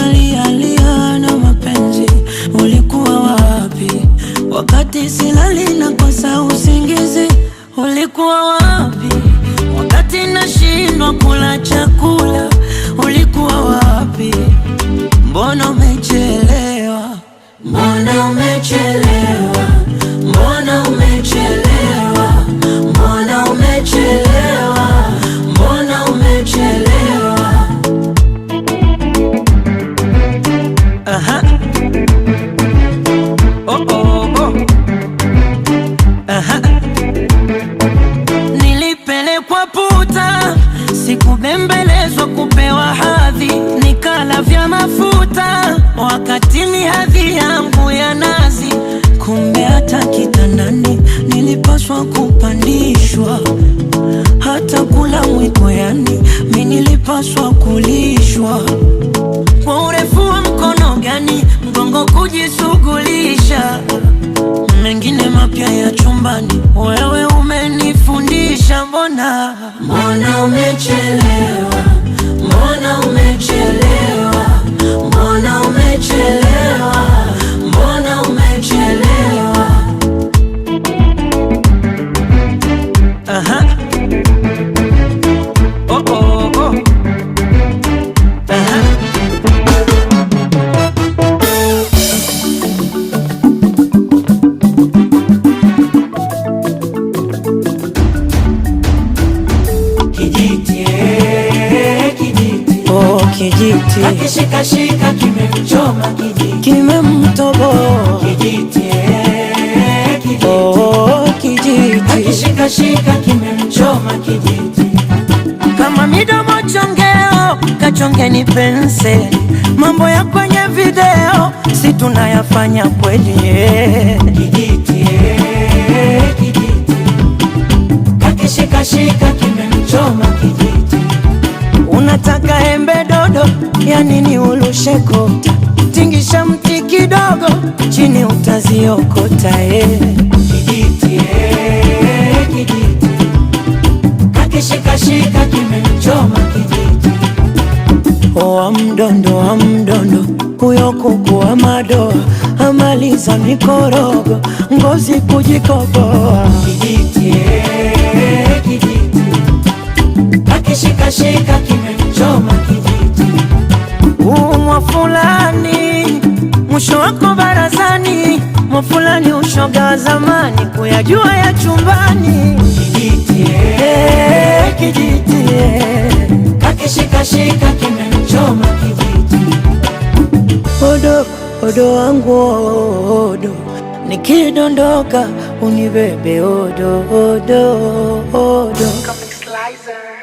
nalialia na mapenzi, ulikuwa wapi? Wakati silali na kosa usingizi, ulikuwa wapi? Wakati nashindwa kula chakula, ulikuwa wapi? Mbona umechelewa? Mbona umechelewa? Mbona umechelewa? Mbona umechelewa? Mbona umechelewa? Aha. Oh oh oh. Aha. Nilipelekwa puta, sikubembelezwa kupewa hadhi, nikala vya mafuta wakati ni hadhi yangu ya nazi. Kumbe hata kitandani nilipaswa kupandishwa, hata kula mwiko yani mimi nilipaswa kulishwa. Kwa urefu wa mkono gani mgongo kujisugulisha, mengine mapya ya chumbani wewe umenifundisha. Mbona umechelewa? Mbona umechelewa? Mbona umechelewa? Mbona umechelewa? Aha. Oh oh oh. Aha. Kijiti, kijiti. Oh, kijiti. Akishikashika kimemchoma kijiti. Kimemtoboa. Kijiti, kijiti. Oh, kijiti. Akishikashika kimemchoma kijiti. Kama midomo chongeo, kachongeni penseli. Mambo ya kwenye video, si tunayafanya kweli. Kijiti, kijiti. Akishikashika kimemchoma kijiti. Unataka embe dodo, ya nini ulusheko? Tingisha mti kidogo, chini utaziokota. Kijiti, kijiti. Akishikashika kimemchoma kijiti. Wa mdondo, huyo kuku wa madoa, amaliza mikorogo, ngozi kujikoboa. Kijiti, kijiti. Akishikashika kimemchoma kijiti. Mwafulani, mwisho wako barazani. Mwafulani ushoga zamani, kuyajua ya chumbani. Kijiti, kijiti. Akishikashika kimemchoma kijiti. Odo wangu odo, nikidondoka unibebe odo. Comic Slicer.